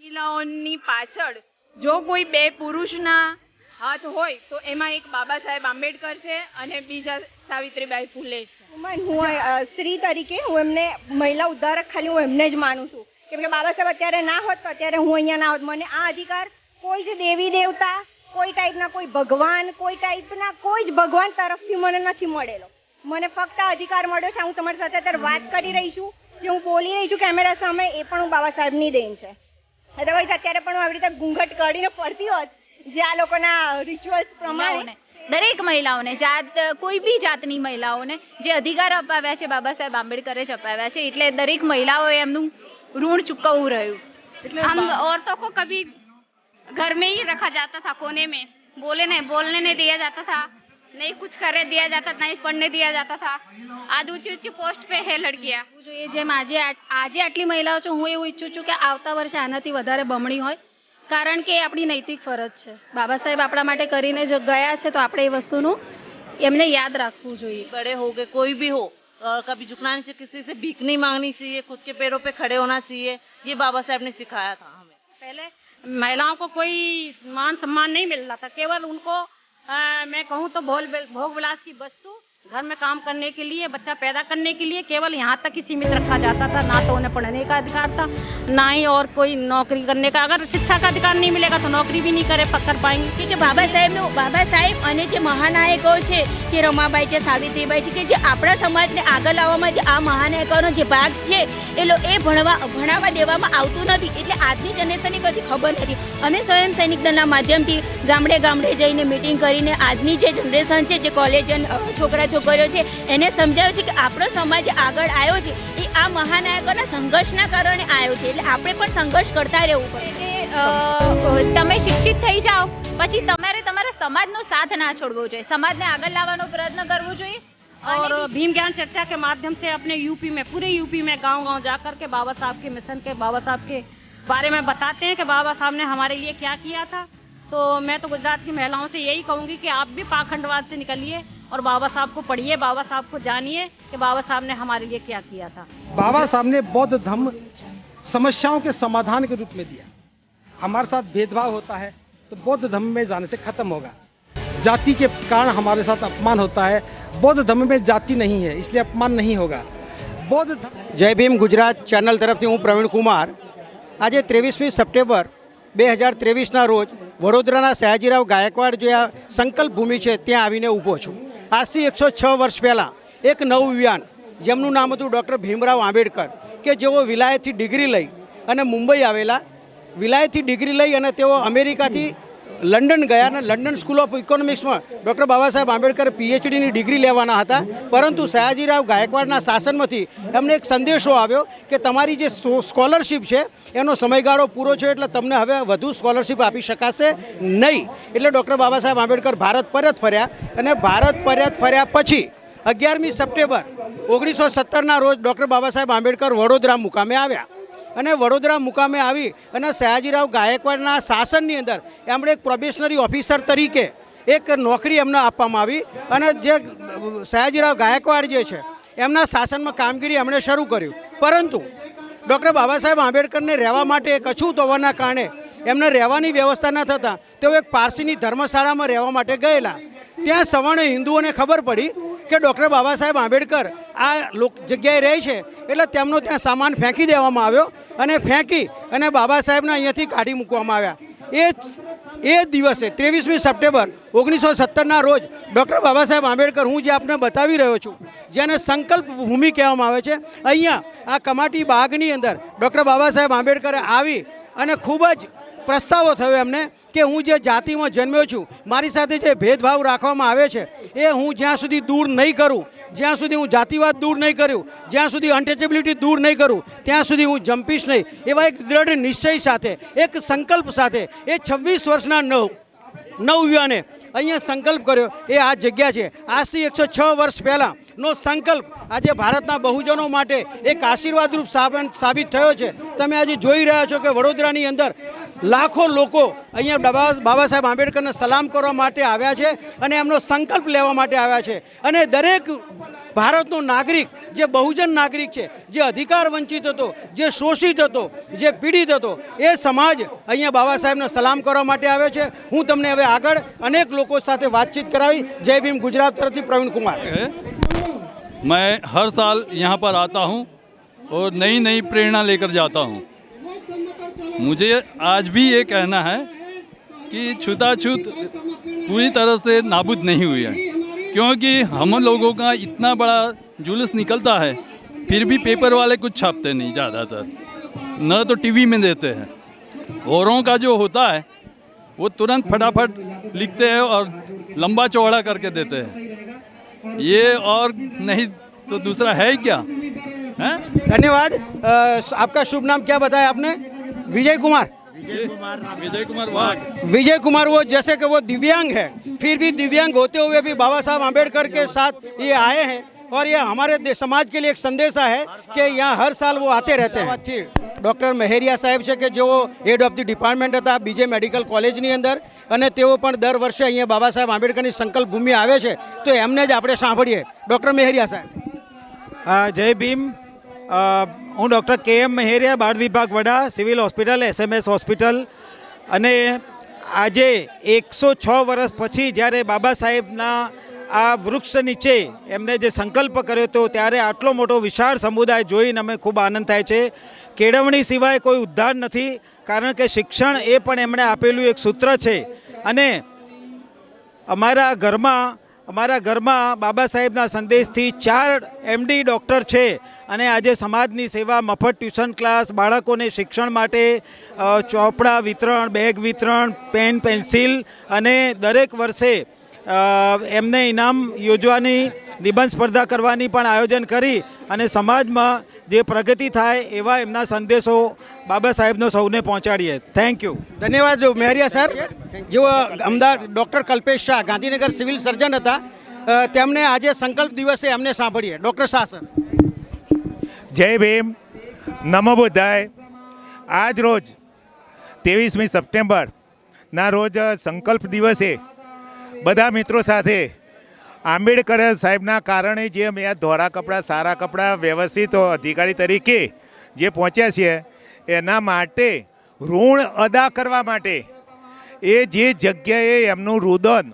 મહિલાઓની પાછળ જો કોઈ બે પુરુષના હાથ હોય તો એમાં એક બાબા સાહેબ આંબેડકર છે અને બીજા સાવિત્રીબાઈ ફૂલે છે. હું સ્ત્રી તરીકે હું એમને મહિલા ઉદ્ધારક ખાલી હું એમને જ માનું છું, કેમ કે બાબા સાહેબ અત્યારે ના હોત તો અત્યારે હું અહીંયા ના હોત. મને આ અધિકાર કોઈ જ દેવી દેવતા, કોઈ ટાઈપના કોઈ ભગવાન, કોઈ ટાઈપના કોઈ જ ભગવાન તરફથી મને નથી મળેલો. મને ફક્ત અધિકાર મળ્યો છે. હું તમારી સાથે અત્યારે વાત કરી રહી છું, જે હું બોલી રહી છું કેમેરા સામે, એ પણ હું બાબા સાહેબની દેન છે. અદરવાઇઝ અત્યારે પણ હું આવી રીતે ઘૂંઘટ કાઢીને પડતી હોત જે આ લોકોના રિચ્યુઅલ્સ પ્રમાણે. દરેક મહિલાઓને, જાત કોઈ બી જાતની મહિલાઓને જે અધિકાર અપાવ્યા છે બાબા સાહેબ આંબેડકરે જ અપાવ્યા છે, એટલે દરેક મહિલાઓએ એમનું ઋણ ચૂકવવું રહ્યું. हम औरतों को कभी घर में ही रखा जाता था, कोने में बोलने नहीं दिया जाता था, नहीं कुछ करे दिया जाता, नहीं पढ़ने दिया जाता था. आज ऊंची ऊंची पोस्ट पे है लड़कियां. જોઈએ જેમ આજે આટલી મહિલાઓ છે, હું એવું ઈચ્છું છું કે આવતા વર્ષે આનાથી વધારે બમણી હોય, કારણ કે એ આપણી નૈતિક ફરજ છે. બાબા સાહેબ આપણા માટે કરીને જો ગયા છે તો આપણે એ વસ્તુનું એમને યાદ રાખવું જોઈએ. बड़े हो गए कोई भी हो, कभी झुकना नहीं चाहिए, किसी से भीख नहीं मांगनी चाहिए, खुद के पैरों पे खड़े होना चाहिए. ये बाबा साहब ने सिखाया था हमें. पहले महिलाओं को कोई मान सम्मान नहीं मिल रहा था, केवल उनको मैं कहूँ तो भोग विलास की वस्तु, घर में काम करने के लिए, बच्चा पैदा करने के लिए केवल यहाँ तक ही सीमित रखा जाता था. ना तो उन्हें पढ़ने का अधिकार था, ना ही और कोई नौकरी करने का. अगर शिक्षा का अधिकार नहीं मिलेगा तो नौकरी भी नहीं कर पाएंगे. કે બાબા સાહેબ અને જે મહાનાયકો છે કે રમાબાઈ છે, સાવિત્રીબાઈ છે, કે જે આપણા સમાજને આગળ લાવવામાં જે આ મહાનાયકોનો જે ભાગ છે એ ભણાવવા દેવામાં આવતું નથી. એટલે આજની જનરેશનની કદી ખબર નથી. અમે સ્વયં સૈનિક દળના માધ્યમથી ગામડે ગામડે જઈને મિટિંગ કરીને આજની જે જનરેશન છે, જે કોલેજન છોકરીઓ છે, એને સમજાવ્યું છે કે આપણો સમાજ આગળ આવ્યો છે એ આ મહાનાયકોના સંઘર્ષના કારણે આવ્યો છે. એટલે આપણે પણ સંઘર્ષ કરતા રહેવું પડે. તમે શિક્ષિત થઈ જાઓ પછી તમારે તમારા સમાજનો સાથ ના છોડવો જોઈએ, સમાજને આગળ લાવવાનો પ્રયત્ન કરવો જોઈએ. और भीम ज्ञान चर्चा के माध्यम से अपने यूपी में, पूरे यूपी में गांव-गांव जाकर के बाबा साहब के मिशन के, बाबा साहब के बारे में बताते हैं कि बाबा साहब ने हमारे लिए क्या किया था. तो मैं तो गुजरात की महिलाओं से यही कहूँगी कि आप भी पाखंडवाद से निकलिए और बाबा साहब को पढ़िए, बाबा साहब को जानिए कि बाबा साहब ने हमारे लिए क्या किया था. बाबा साहब ने बौद्ध धर्म समस्याओं के समाधान के रूप में दिया. हमारे साथ भेदभाव होता है तो बौद्ध धर्म में जाने से खत्म होगा. जाति के कारण हमारे साथ अपमान होता है, बौद्ध धर्म में जाति नहीं है, इसलिए अपमान नहीं होगा. बौद्ध जय भीम गुजरात चैनल तरफથી હું પ્રવીણ કુમાર આજે 23મી સપ્ટેમ્બર 2023ના રોજ વડોદરાના સયાજીરાવ ગાયકવાડ જે આ સંકલ્પ ભૂમિ છે ત્યાં આવીને ઊભો છું. આજથી 106 વર્ષ પહેલાં એક નવયુવાન જેમનું નામ હતું ડૉક્ટર ભીમરાવ આંબેડકર, કે જેઓ વિલાયતથી ડિગ્રી લઈ અને મુંબઈ આવેલા. વિલાયતથી ડિગ્રી લઈ અને તેઓ અમેરિકાથી લંડન ગયા અને London school of ઇકોનોમિક્સમાં doctor Baba Saheb Ambedkar પીએચડીની degree લેવાના હતા. પરંતુ સયાજીરાવ ગાયકવાડના શાસનમાંથી એમને એક સંદેશો આવ્યો કે તમારી જે સ્કોલરશિપ છે એનો સમયગાળો પૂરો છે, એટલે તમને હવે વધુ સ્કોલરશિપ આપી શકાશે નહીં. એટલે ડૉક્ટર બાબા સાહેબ આંબેડકર ભારત પરત ફર્યા અને ભારત પરત ફર્યા પછી 11મી સપ્ટેમ્બર 1917ના રોજ ડૉક્ટર બાબા સાહેબ આંબેડકર વડોદરા મુકામે આવ્યા. અને વડોદરા મુકામે આવી અને સયાજીરાવ ગાયકવાડના શાસનની અંદર એમણે એક પ્રોબેશનરી ઓફિસર તરીકે એક નોકરી એમને આપવામાં આવી. અને જે સયાજીરાવ ગાયકવાડ જે છે એમના શાસનમાં કામગીરી એમણે શરૂ કર્યું. પરંતુ ડૉક્ટર બાબા સાહેબ આંબેડકરને રહેવા માટે એક અછૂત હોવાના કારણે એમને રહેવાની વ્યવસ્થા ન થતાં તેઓ એક પારસીની ધર્મશાળામાં રહેવા માટે ગયેલા. ત્યાં સવર્ણ હિન્દુઓને ખબર પડી કે ડૉક્ટર બાબા સાહેબ આંબેડકર આ જગ્યાએ રહે છે, એટલે તેમનો ત્યાં સામાન ફેંકી દેવામાં આવ્યો અને ફેંકી અને બાબા સાહેબને અહીંયાથી કાઢી મૂકવામાં આવ્યા. એ દિવસે 23મી સપ્ટેમ્બર 1917ના રોજ ડૉક્ટર બાબા સાહેબ આંબેડકર, હું જે આપને બતાવી રહ્યો છું, જેને સંકલ્પ ભૂમિ કહેવામાં આવે છે, અહીંયા આ કમાટી બાગની અંદર ડૉક્ટર બાબા સાહેબ આંબેડકરે આવી અને ખૂબ જ પ્રસ્તાવો થયો એમને કે હું જે જાતિમાં જન્મ્યો છું, મારી સાથે જે ભેદભાવ રાખવામાં આવે છે એ હું જ્યાં સુધી દૂર નહીં કરું, જ્યાં સુધી હું જાતિવાદ દૂર નહીં કર્યું, જ્યાં સુધી અનટચેબિલિટી દૂર નહીં કરું, ત્યાં સુધી હું જંપીશ નહીં. એવા એક દ્રઢ નિશ્ચય સાથે, એક સંકલ્પ સાથે એ 26 વર્ષના નવયુવાને અહીંયા સંકલ્પ કર્યો. એ આ જગ્યા છે. આજથી 106 વર્ષ પહેલાંનો સંકલ્પ આજે ભારતના બહુજનો માટે એક આશીર્વાદરૂપ સાબિત થયો છે. તમે આજે જોઈ રહ્યા છો કે વડોદરાની અંદર લાખો લોકો અહીંયા બાબા સાહેબ આંબેડકરને સલામ કરવા માટે આવ્યા છે અને એમનો સંકલ્પ લેવા માટે આવ્યા છે. અને દરેક ભારતનો નાગરિક જે બહુજન નાગરિક છે, જે અધિકાર વંચિત હતો, જે શોષિત હતો, જે પીડિત હતો, એ સમાજ અહીંયા બાબા સાહેબને સલામ કરવા માટે આવ્યો છે. હું તમને હવે આગળ અનેક લોકો સાથે વાતચીત કરાવી. જય ભીમ ગુજરાત તરફથી પ્રવીણ કુમાર. मैं हर साल यहाँ पर आता हूँ और नई नई प्रेरणा लेकर जाता हूँ. मुझे आज भी ये कहना है कि छूताछूत पूरी तरह से नाबूद नहीं हुई है, क्योंकि हम लोगों का इतना बड़ा जुलूस निकलता है, फिर भी पेपर वाले कुछ छापते नहीं ज़्यादातर, न तो टीवी में देते हैं. औरों का जो होता है वो तुरंत फटाफट लिखते हैं और लंबा चौड़ा करके देते हैं. ये और नहीं तो दूसरा है ही क्या है. धन्यवाद. आपका शुभ नाम क्या बताया आपने? विजय कुमार. विजय कुमार वाघ. विजय कुमार, वो जैसे कि वो दिव्यांग है, फिर भी दिव्यांग होते हुए भी बाबा साहब आंबेडकर के साथ ये आए हैं और ये हमारे समाज के लिए एक संदेशा है कि यहाँ हर साल वो आते रहते हैं. ડૉક્ટર મહેરિયા સાહેબ છે કે જેઓ હેડ ઓફ ધી ડિપાર્ટમેન્ટ હતા બીજે મેડિકલ કોલેજની અંદર, અને તેઓ પણ દર વર્ષે અહીંયા બાબા સાહેબ આંબેડકરની સંકલ્પ ભૂમિ આવે છે, તો એમને જ આપણે સાંભળીએ. ડૉક્ટર મહેરિયા સાહેબ. જય ભીમ. હું ડૉક્ટર કે.એમ. મહેરિયા, બાળ વિભાગ વડા, સિવિલ હોસ્પિટલ, SMS હોસ્પિટલ. અને આજે 106 વર્ષ પછી જ્યારે બાબા સાહેબના આ વૃક્ષ નીચે એમને જે સંકલ્પ કર્યો હતો, ત્યારે આટલો મોટો વિશાળ સમુદાય જોઈને અમે ખૂબ આનંદ થાય છે. કેળવણી સિવાય કોઈ ઉદ્ધાર નથી, કારણ કે શિક્ષણ એ પણ એમણે આપેલું એક સૂત્ર છે. અને અમારા ઘરમાં બાબા સાહેબના સંદેશથી 4 MD ડૉક્ટર છે, અને આજે સમાજની સેવા, મફત ટ્યુશન ક્લાસ, બાળકોને શિક્ષણ માટે ચોપડા વિતરણ, બેગ વિતરણ, પેન પેન્સિલ, અને દરેક વર્ષે એમને ઇનામ યોજવાની, નિબંધ સ્પર્ધા કરવાની પણ આયોજન કરી અને સમાજમાં જે પ્રગતિ થાય એવા એમના સંદેશો બાબા સાહેબનો સૌને પહોંચાડીએ. Thank you. ધન્યવાદ મહેરિયા સર. જેઓ Ahmedabad doctor Kalpesh Shah, Gandhinagar civil surgeon હતા, તેમને આજે સંકલ્પ દિવસે એમને સાંભળીએ. Doctor Shah sir. જય ભીમ, નમો બુદ્ધાય. આજ રોજ 23મી સપ્ટેમ્બરના રોજ સંકલ્પ દિવસે બધા મિત્રો સાથે આંબેડકર સાહેબના કારણે જે અમે આ ધોળા કપડાં, સારા કપડાં, વ્યવસ્થિત અધિકારી તરીકે જે પહોંચ્યા છીએ, એના માટે ઋણ અદા કરવા માટે એ જે જગ્યાએ એમનું રુદન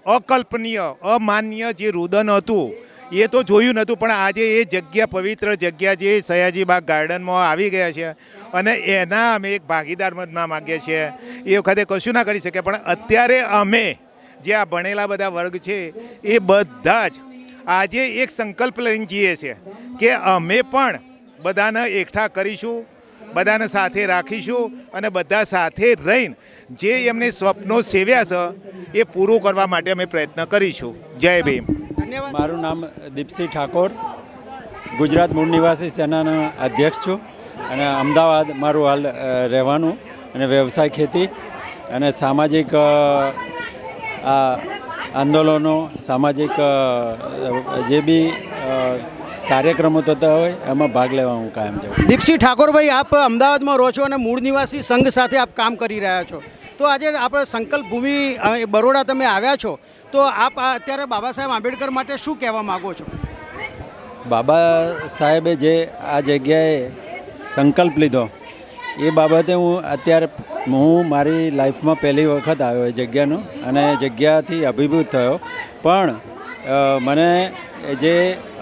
અકલ્પનીય, અમાન્ય જે રુદન હતું એ તો જોયું નહોતું, પણ આજે એ જગ્યા, પવિત્ર જગ્યા જે સયાજીબાગ ગાર્ડનમાં આવી ગયા છે, અને એના અમે એક ભાગીદાર બનવા માગીએ છીએ. એ વખતે કશું ના કરી શકે, પણ અત્યારે અમે જે આ ભણેલા બધા વર્ગ છે એ બધા જ આજે એક સંકલ્પ લઈને જઈએ છીએ કે અમે પણ બધાને એકઠા કરીશું, બધાને સાથે રાખીશું, અને બધા સાથે રહીને જે એમને સ્વપ્નો સેવ્યા છે એ પૂરું કરવા માટે અમે પ્રયત્ન કરીશું. જય ભીમ. મારું નામ દીપસિંહ ઠાકોર, ગુજરાત મૂળ નિવાસી સેનાના અધ્યક્ષ છું, અને અમદાવાદ મારું હાલ રહેવાનું, અને વ્યવસાય ખેતી અને સામાજિક આંદોલનો, સામાજિક જે બી કાર્યક્રમો થતા હોય એમાં ભાગ લેવા હું કાયમ જાઉં. દીપસિંહ ઠાકોરભાઈ, આપ અમદાવાદમાં રહો છો અને મૂળ નિવાસી સંઘ સાથે આપ કામ કરી રહ્યા છો, તો આજે આપણે સંકલ્પ ભૂમિ બરોડા તમે આવ્યા છો, તો આપ અત્યારે બાબા સાહેબ આંબેડકર માટે શું કહેવા માગો છો? બાબા સાહેબે જે આ જગ્યાએ સંકલ્પ લીધો એ બાબતે હું મારી લાઈફમાં પહેલી વખત આવ્યો એ જગ્યાનો, અને જગ્યાથી અભિભૂત થયો. પણ મને જે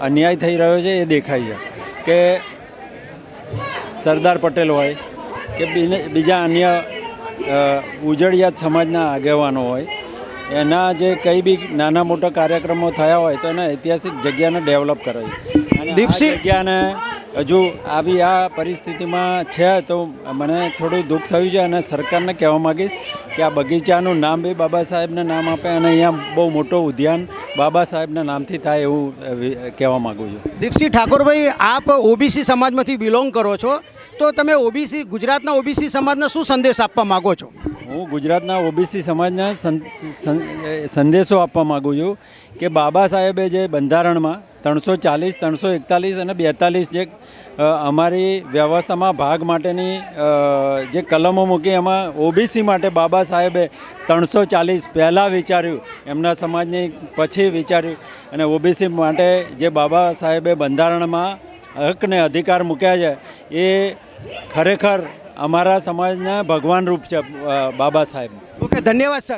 અન્યાય થઈ રહ્યો છે એ દેખાય છે કે સરદાર પટેલ હોય કે બીજા અન્ય ઉજળિયાત સમાજના આગેવાનો હોય, એના જે કંઈ બી નાના મોટા કાર્યક્રમો થયા હોય તો એના ઐતિહાસિક જગ્યાને ડેવલપ કરે છે. અને આ જગ્યાને હજુ આવી આ પરિસ્થિતિમાં છે તો મને થોડું દુઃખ થયું છે, અને સરકારને કહેવા માગીશ કે આ બગીચાનું નામ બી બાબા સાહેબના નામ આપે, અને અહીંયા બહુ મોટો ઉદ્યાન બાબા સાહેબના નામથી થાય એવું કહેવા માગું છું. દીપસિંહ ઠાકોરભાઈ, આપ ઓબીસી સમાજમાંથી બિલોંગ કરો છો, તો તમે ગુજરાતના ઓબીસી સમાજને શું સંદેશ આપવા માગો છો? હું ગુજરાતના ઓબીસી સમાજને સંદેશો આપવા માગું છું કે બાબા સાહેબે જે બંધારણમાં 340, 341 અને 42 જે અમારી વ્યવસ્થામાં ભાગ માટેની જે કલમો મૂકી એમાં ઓબીસી માટે બાબા સાહેબે 340 પહેલાં વિચાર્યું, એમના સમાજની પછી વિચાર્યું, અને ઓબીસી માટે જે બાબા સાહેબે બંધારણમાં હક ને અધિકાર મૂક્યા છે એ ખરેખર અમારા સમાજના ભગવાન રૂપ છે બાબા સાહેબ. ઓકે, ધન્યવાદ સર.